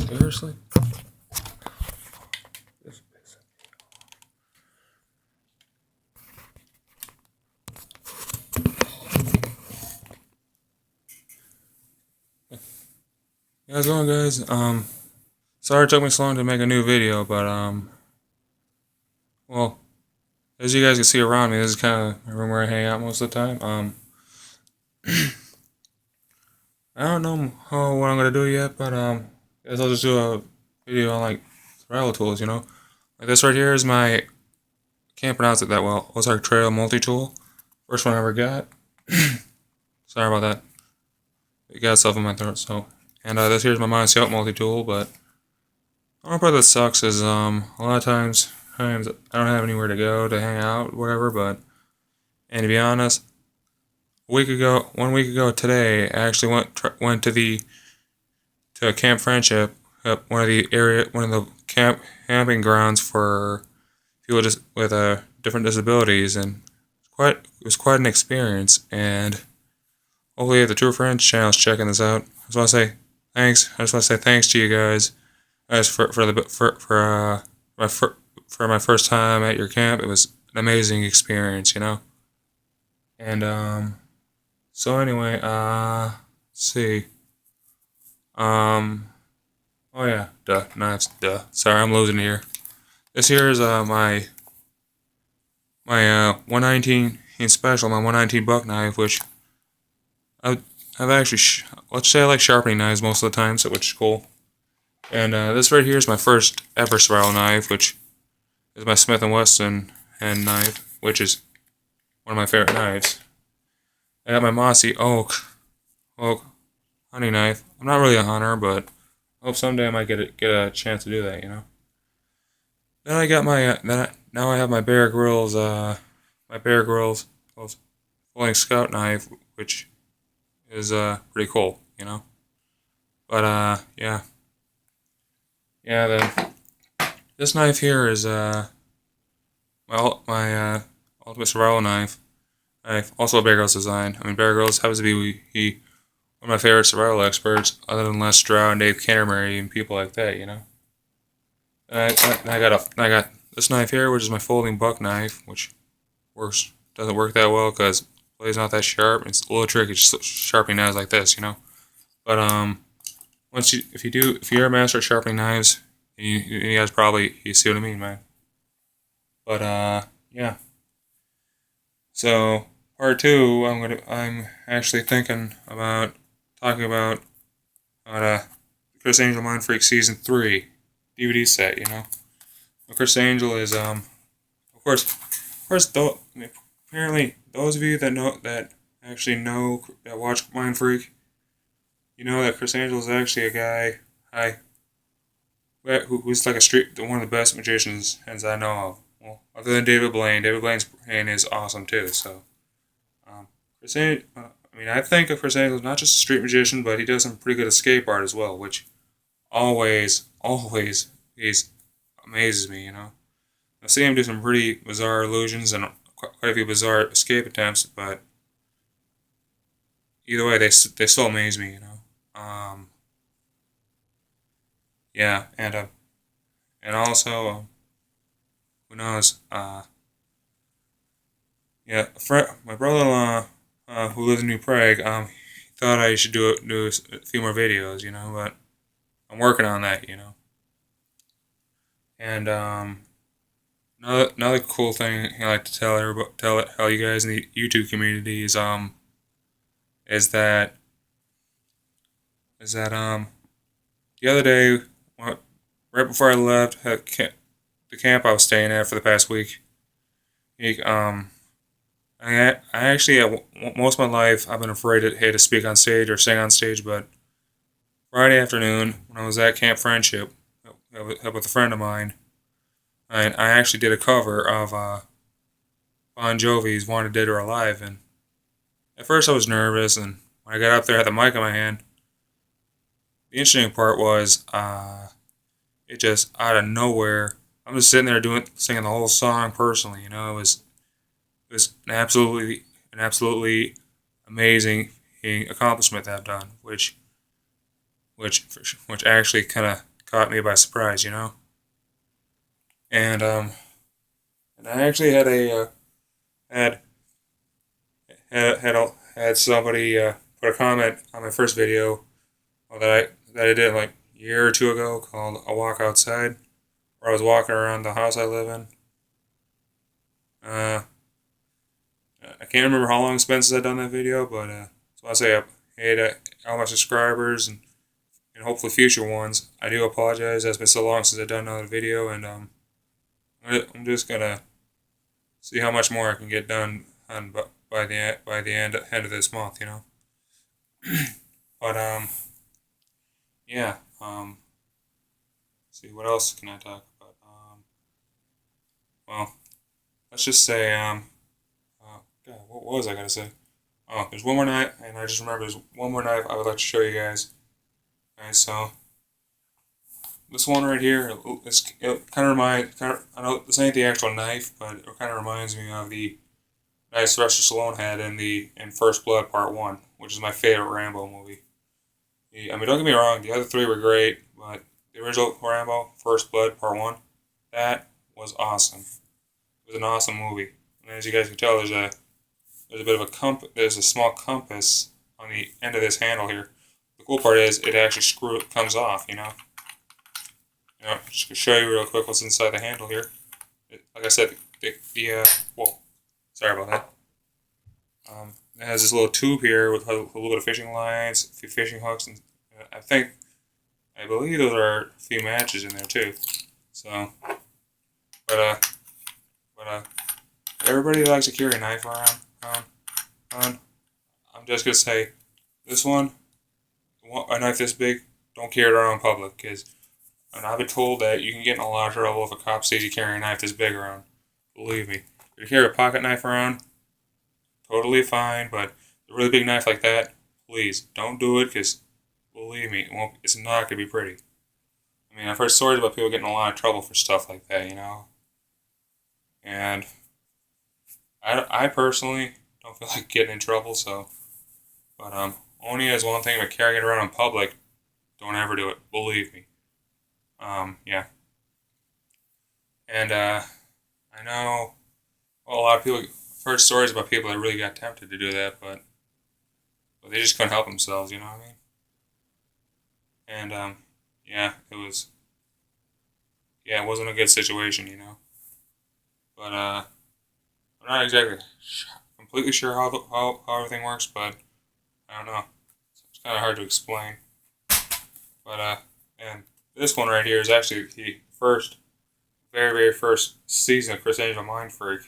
Seriously? How's it going, guys? Sorry it took me so long to make a new video, but, well, as you guys can see around me, this is kind of a room where I hang out most of the time. I don't know what I'm gonna do yet, but, I guess I'll just do a video on, like, survival tools, you know? Like, this right here is my, can't pronounce it that well, Ozark Trail multi-tool. First one I ever got. Sorry about that. It got stuff in my throat, so. And, this here's my Mind Scout multi-tool, but the only part that sucks is, a lot of times I don't have anywhere to go to hang out, whatever, but, and to be honest, 1 week ago today, I actually went to a Camp Friendship, one of the camping grounds for people just with different disabilities, and it was quite an experience. And hopefully, if the True Friends channel is checking this out, I just want to say thanks. I just want to say thanks to you guys for my first time at your camp. It was an amazing experience, you know. And so anyway, let's see. Oh yeah, knives, Sorry, I'm losing here. This here is my 119 special, my 119 buck knife, which I've actually let's say I like sharpening knives most of the time, which is cool. And this right here is my first ever spiral knife, which is my Smith & Wesson hand knife, which is one of my favorite knives. I got my Mossy Oak hunting knife. I'm not really a hunter, but I hope someday I might get a chance to do that, you know. Then I got my now I have my Bear Grylls folding scout knife, which is pretty cool, you know. But yeah. This knife here is my ultimate survival knife. Also a Bear Grylls design. I mean, Bear Grylls happens to be one of my favorite survival experts, other than Les Stroud and Dave Canterbury and people like that, you know. And I got this knife here, which is my folding buck knife, which doesn't work that well because the blade's not that sharp. It's a little tricky just sharpening knives like this, you know. But if you're a master at sharpening knives, you guys you see what I mean, man. But yeah. So part 2, I'm actually thinking about talking about Criss Angel Mind Freak Season 3 DVD set, you know. Criss Angel is of course apparently those of you that watch Mind Freak, you know that Criss Angel is actually a guy who's like one of the best magicians as I know of. Well, other than David Blaine. David Blaine's hand is awesome too. So, Criss Angel. I think of Criss Angel as not just a street magician, but he does some pretty good escape art as well, which always amazes me. You know, I've seen him do some pretty bizarre illusions and quite a few bizarre escape attempts, but either way, they still amaze me. You know. Yeah, and also, who knows? Yeah, my brother-in-law, who lives in New Prague, he thought I should do a few more videos, you know, but I'm working on that, you know. And another cool thing I like to tell all you guys in the YouTube community is that the other day, right before I left the camp I was staying at for the past week, I actually, most of my life, I've been afraid to speak on stage or sing on stage, but Friday afternoon, when I was at Camp Friendship with a friend of mine, I actually did a cover of Bon Jovi's Wanted Dead or Alive, and at first I was nervous, and when I got up there, I had the mic in my hand. The interesting part was, it just out of nowhere, I'm just sitting there singing the whole song personally, you know. It was an absolutely amazing accomplishment that I've done, which actually kind of caught me by surprise, you know. And and I actually had a had had somebody put a comment on my first video that I did like a year or two ago called "A Walk Outside," where I was walking around the house I live in. Uh, I can't remember how long since I've done that video, but so I say hey to all my subscribers and hopefully future ones. I do apologize. It's been so long since I've done another video, and I'm just gonna see how much more I can get done on by the end of this month, you know. But yeah. See what else can I talk about? Well, let's just say God, what was I gonna say? Oh, there's one more knife, and I just remember there's one more knife I would like to show you guys. Alright, so this one right here, it kind of reminds, I know this ain't the actual knife, but it kind of reminds me of the knife Sylvester Stallone had in First Blood Part 1, which is my favorite Rambo movie. I mean, don't get me wrong, the other three were great, but the original Rambo, First Blood Part 1, that was awesome. It was an awesome movie. And as you guys can tell, there's a bit of there's a small compass on the end of this handle here. The cool part is it actually comes off, you know. Just to show you real quick what's inside the handle here. Like I said, whoa, sorry about that. It has this little tube here with a little bit of fishing lines, a few fishing hooks, and I believe those are a few matches in there too. So, but everybody likes to carry a knife around. I'm just gonna say, this one, a knife this big, don't carry it around in public, because and I've been told that you can get in a lot of trouble if a cop sees you carrying a knife this big around. Believe me. If you carry a pocket knife around, totally fine, but a really big knife like that, please don't do it, because believe me, it's not going to be pretty. I mean, I've heard stories about people getting in a lot of trouble for stuff like that, you know? And I personally don't feel like getting in trouble, so. But only as one thing, but carrying it around in public, don't ever do it. Believe me. Yeah. And I know a lot of people I've heard stories about people that really got tempted to do that, but they just couldn't help themselves. You know what I mean? And yeah, it wasn't a good situation, you know. But I'm not exactly completely sure how everything works, but I don't know. It's kind of hard to explain. But and this one right here is actually the very first season of Chris Angel Mind Freak.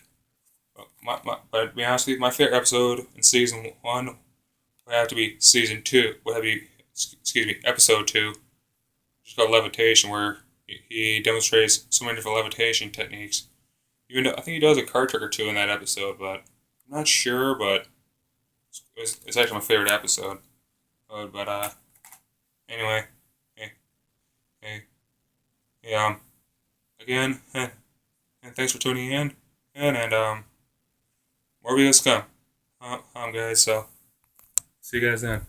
But to be honest with you, my favorite episode in season 1 would have to be season 2. Would have to be, excuse me, episode 2, which is called Levitation, where he demonstrates so many different levitation techniques. Even though, I think he does a card trick or two in that episode, but I'm not sure. But it's actually my favorite episode. But anyway, hey, again, and thanks for tuning in, and more videos come, guys. So see you guys then.